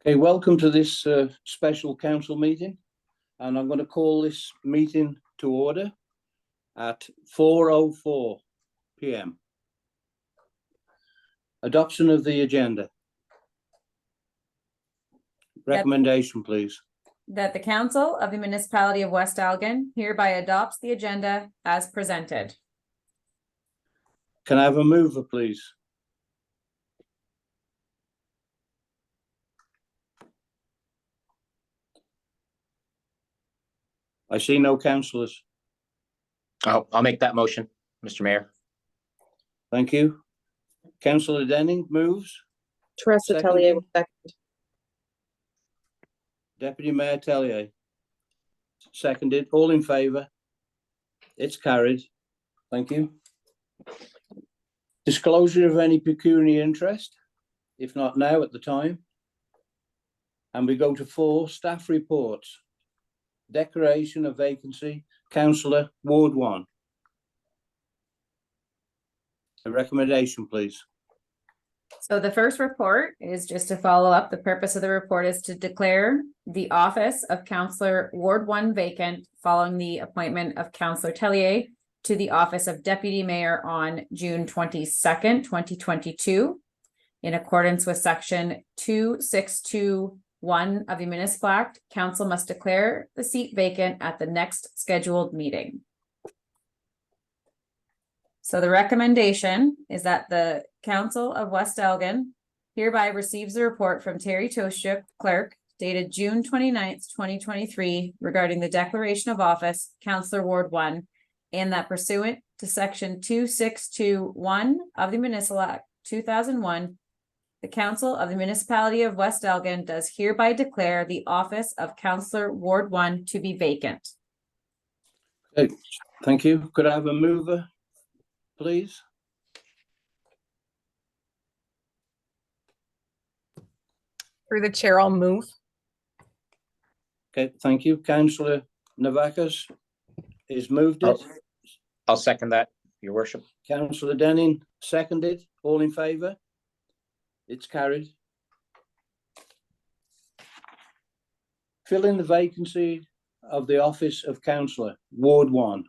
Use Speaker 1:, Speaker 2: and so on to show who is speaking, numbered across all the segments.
Speaker 1: Okay, welcome to this special council meeting, and I'm going to call this meeting to order at 4:04 p.m. Adoption of the agenda. Recommendation, please.
Speaker 2: That the Council of the Municipality of West Elgin hereby adopts the agenda as presented.
Speaker 1: Can I have a mover, please? I see no councillors.
Speaker 3: I'll make that motion, Mr. Mayor.
Speaker 1: Thank you. Councillor Denning moves.
Speaker 4: Teresa Tellier will second.
Speaker 1: Deputy Mayor Tellier seconded. All in favour? It's carried. Thank you. Disclosure of any pecuniary interest, if not now, at the time. And we go to 4, staff reports. Declaration of vacancy, Councillor Ward 1. A recommendation, please.
Speaker 2: So the first report is just to follow up. The purpose of the report is to declare the office of Councillor Ward 1 vacant following the appointment of Councillor Tellier to the office of Deputy Mayor on June 22nd, 2022. In accordance with section 2621 of the Municipal Act, council must declare the seat vacant at the next scheduled meeting. So the recommendation is that the Council of West Elgin hereby receives a report from Terry Toshuk, clerk, dated June 29th, 2023, regarding the declaration of office, Councillor Ward 1, and that pursuant to section 2621 of the Municipal Act 2001, the Council of the Municipality of West Elgin does hereby declare the office of Councillor Ward 1 to be vacant.
Speaker 1: Okay, thank you. Could I have a mover, please?
Speaker 4: Through the chair, I'll move.
Speaker 1: Okay, thank you. Councillor Navakis is moved it.
Speaker 3: I'll second that, Your Worship.
Speaker 1: Councillor Denning seconded. All in favour? It's carried. Fill in the vacancy of the office of Councillor Ward 1.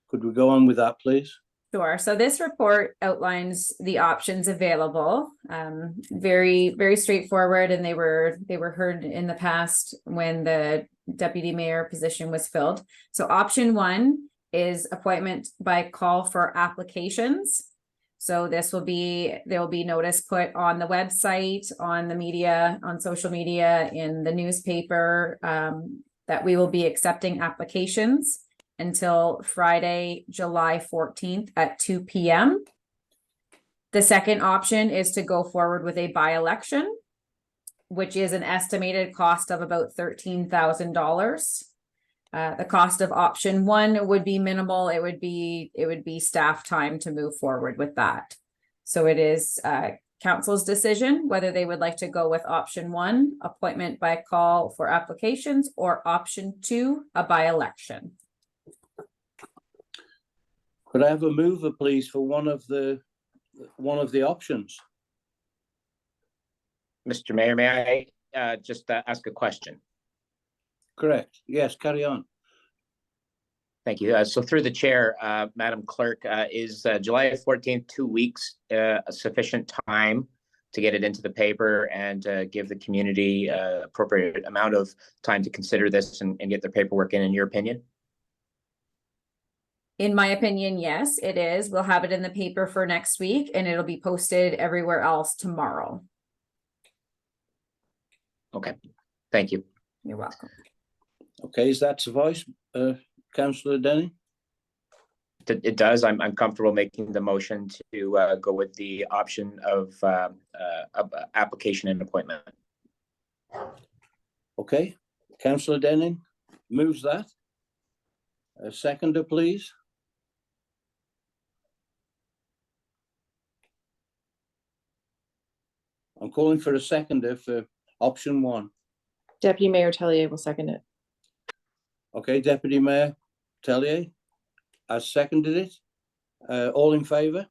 Speaker 1: Could we go on with that, please?
Speaker 2: Sure. So this report outlines the options available. Very, very straightforward, and they were heard in the past when the deputy mayor position was filled. So option 1 is appointment by call for applications. So there will be notice put on the website, on the media, on social media, in the newspaper, that we will be accepting applications until Friday, July 14th at 2 p.m. The second option is to go forward with a by-election, which is an estimated cost of about $13,000. The cost of option 1 would be minimal. It would be staff time to move forward with that. So it is council's decision whether they would like to go with option 1, appointment by call for applications, or option 2, a by-election.
Speaker 1: Could I have a mover, please, for one of the options?
Speaker 3: Mr. Mayor, may I just ask a question?
Speaker 1: Correct. Yes, carry on.
Speaker 3: Thank you. So through the chair, Madam Clerk, is July 14th, 2 weeks, a sufficient time to get it into the paper and give the community appropriate amount of time to consider this and get their paperwork in your opinion?
Speaker 2: In my opinion, yes, it is. We'll have it in the paper for next week, and it'll be posted everywhere else tomorrow.
Speaker 3: Okay, thank you.
Speaker 2: You're welcome.
Speaker 1: Okay, is that suffice, Councillor Denning?
Speaker 3: It does. I'm comfortable making the motion to go with the option of application and appointment.
Speaker 1: Okay, Councillor Denning moves that. A seconder, please. I'm calling for a seconder for option 1.
Speaker 4: Deputy Mayor Tellier will second it.
Speaker 1: Okay, Deputy Mayor Tellier has seconded it. All in favour?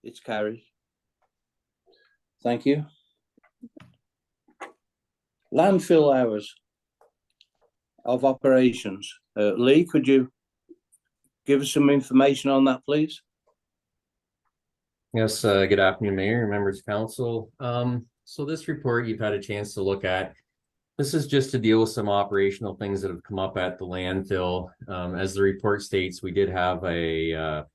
Speaker 1: It's carried. Thank you. Landfill hours of operations. Lee, could you give us some information on that, please?
Speaker 5: Yes, good afternoon, Mayor and members of council. So this report you've had a chance to look at. This is just to deal with some operational things that have come up at the landfill. As the report states, we did have a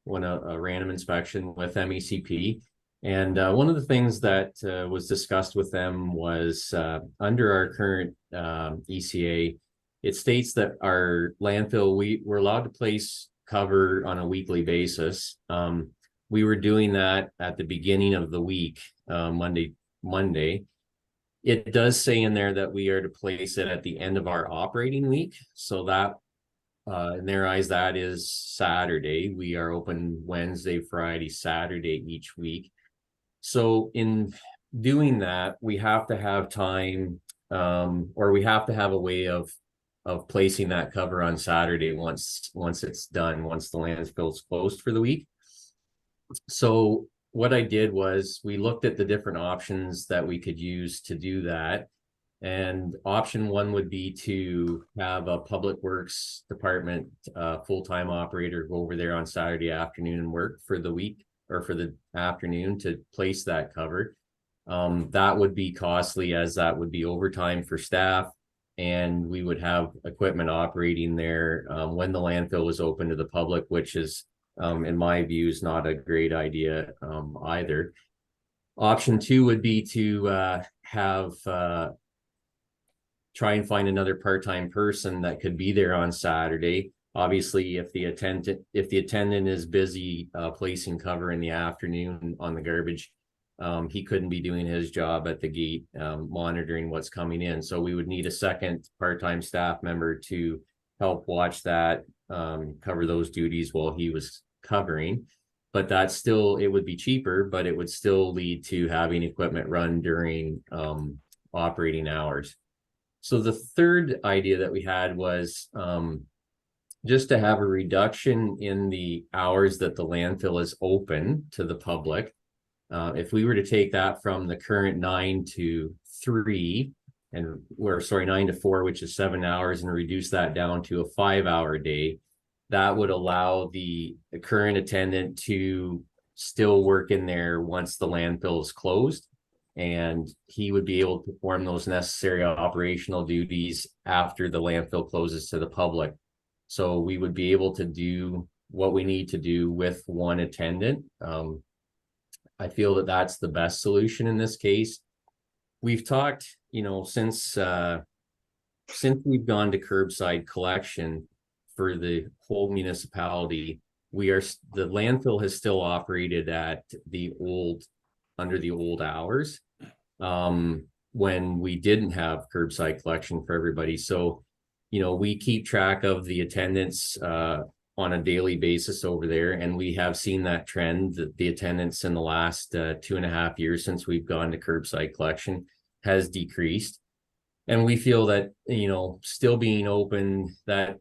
Speaker 5: random inspection with MECP. And one of the things that was discussed with them was under our current ECA, it states that our landfill, we're allowed to place cover on a weekly basis. We were doing that at the beginning of the week, Monday. It does say in there that we are to place it at the end of our operating week. So that, in their eyes, that is Saturday. We are open Wednesday, Friday, Saturday each week. So in doing that, we have to have time, or we have to have a way of placing that cover on Saturday once it's done, once the landfill is closed for the week. So what I did was we looked at the different options that we could use to do that. And option one would be to have a public works department full-time operator go over there on Saturday afternoon and work for the week or for the afternoon to place that cover. That would be costly, as that would be overtime for staff, and we would have equipment operating there when the landfill was open to the public, which is, in my view, is not a great idea either. Option two would be to try and find another part-time person that could be there on Saturday. Obviously, if the attendant is busy placing cover in the afternoon on the garbage, he couldn't be doing his job at the gate monitoring what's coming in. So we would need a second part-time staff member to help watch that, cover those duties while he was covering. But that's still, it would be cheaper, but it would still lead to having equipment run during operating hours. So the third idea that we had was just to have a reduction in the hours that the landfill is open to the public. If we were to take that from the current 9 to 3, and we're sorry, 9 to 4, which is 7 hours, and reduce that down to a 5-hour day, that would allow the current attendant to still work in there once the landfill is closed. And he would be able to perform those necessary operational duties after the landfill closes to the public. So we would be able to do what we need to do with one attendant. I feel that that's the best solution in this case. We've talked, since we've gone to curbside collection for the whole municipality, the landfill has still operated at under the old hours when we didn't have curbside collection for everybody. So, we keep track of the attendance on a daily basis over there, and we have seen that trend, that the attendance in the last 2.5 years since we've gone to curbside collection has decreased. And we feel that, still being open, that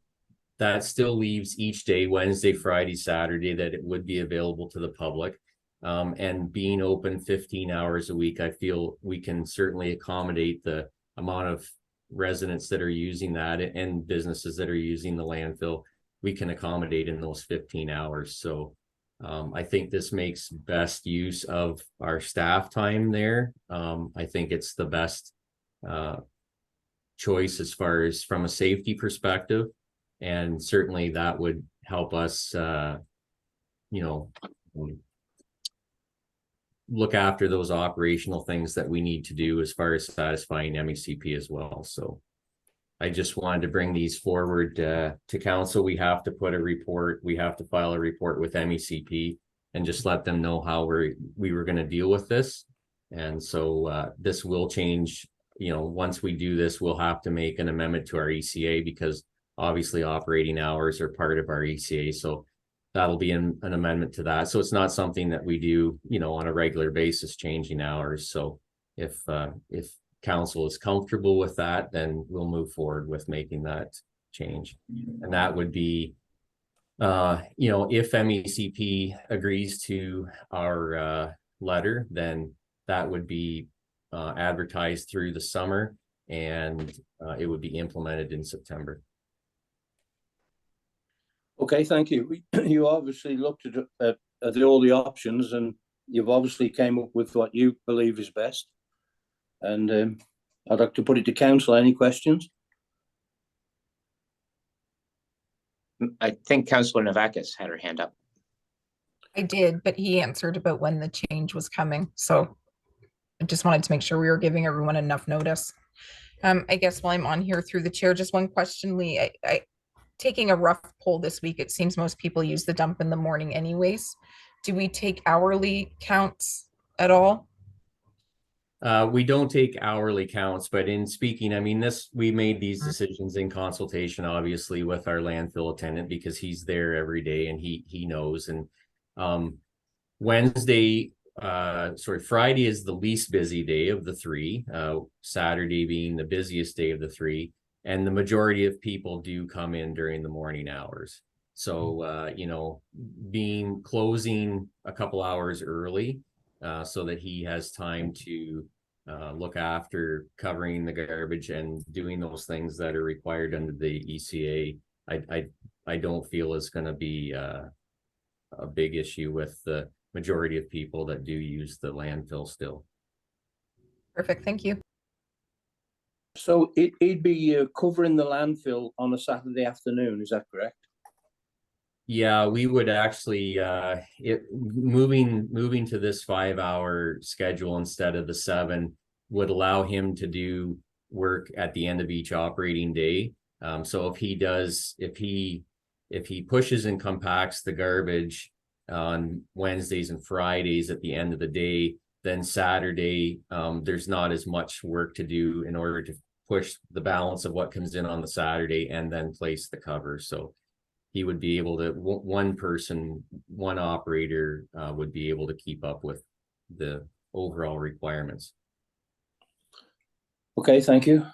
Speaker 5: still leaves each day, Wednesday, Friday, Saturday, that it would be available to the public. And being open 15 hours a week, I feel we can certainly accommodate the amount of residents that are using that and businesses that are using the landfill. We can accommodate in those 15 hours. So I think this makes best use of our staff time there. I think it's the best choice as far as from a safety perspective. And certainly that would help us, look after those operational things that we need to do as far as satisfying MECP as well. So I just wanted to bring these forward to council. We have to file a report with MECP and just let them know how we were going to deal with this. And so this will change. Once we do this, we'll have to make an amendment to our ECA, because obviously operating hours are part of our ECA. So that'll be an amendment to that. So it's not something that we do, on a regular basis, changing hours. So if council is comfortable with that, then we'll move forward with making that change. And that would be, if MECP agrees to our letter, then that would be advertised through the summer, and it would be implemented in September.
Speaker 1: Okay, thank you. You obviously looked at all the options, and you've obviously came up with what you believe is best. And I'd like to put it to council. Any questions?
Speaker 3: I think Councillor Novakis had her hand up.
Speaker 6: I did, but he answered about when the change was coming, so I just wanted to make sure we were giving everyone enough notice. I guess while I'm on here through the chair, just one question, Lee. I taking a rough poll this week, it seems most people use the dump in the morning anyways. Do we take hourly counts at all?
Speaker 5: We don't take hourly counts, but in speaking, I mean, we made these decisions in consultation, obviously, with our landfill attendant, because he's there every day and he knows. And Friday is the least busy day of the three, Saturday being the busiest day of the three, and the majority of people do come in during the morning hours. So, closing a couple hours early, so that he has time to look after covering the garbage and doing those things that are required under the ECA. I don't feel is going to be a big issue with the majority of people that do use the landfill still.
Speaker 6: Perfect, thank you.
Speaker 1: So he'd be covering the landfill on a Saturday afternoon, is that correct?
Speaker 5: Yeah, we would actually moving to this 5-hour schedule instead of the 7 would allow him to do work at the end of each operating day. So if he pushes and compacts the garbage on Wednesdays and Fridays at the end of the day, then Saturday there's not as much work to do in order to push the balance of what comes in on the Saturday and then place the cover. So he would be able to, one operator would be able to keep up with the overall requirements.
Speaker 1: Okay, thank you.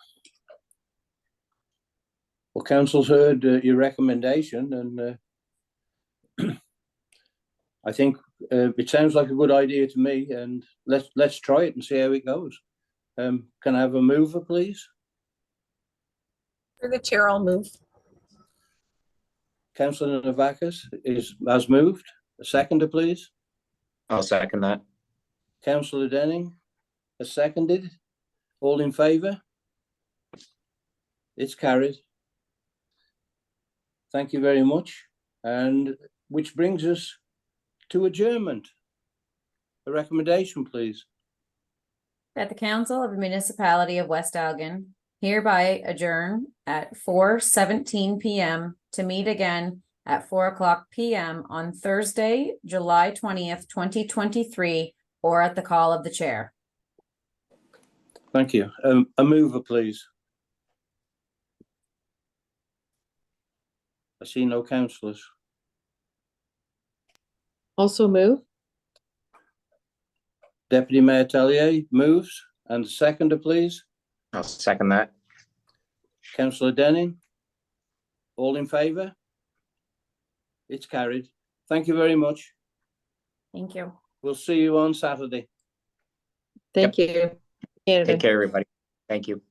Speaker 1: Well, council's heard your recommendation, and I think it sounds like a good idea to me, and let's try it and see how it goes. Can I have a mover, please?
Speaker 6: Through the chair, I'll move.
Speaker 1: Councillor Novakis has moved. A seconder, please.
Speaker 3: I'll second that.
Speaker 1: Councillor Denning has seconded. All in favour? It's carried. Thank you very much. And which brings us to adjournment. A recommendation, please.
Speaker 2: That the Council of the Municipality of West Elgin hereby adjourn at 4:17 p.m. to meet again at 4:00 p.m. on Thursday, July 20th, 2023, or at the call of the chair.
Speaker 1: Thank you. A mover, please. I see no councillors.
Speaker 4: Also move.
Speaker 1: Deputy Mayor Tellier moves. And a seconder, please.
Speaker 3: I'll second that.
Speaker 1: Councillor Denning. All in favour? It's carried. Thank you very much.
Speaker 2: Thank you.
Speaker 1: We'll see you on Saturday.
Speaker 4: Thank you. Canada.
Speaker 3: Take care, everybody. Thank you.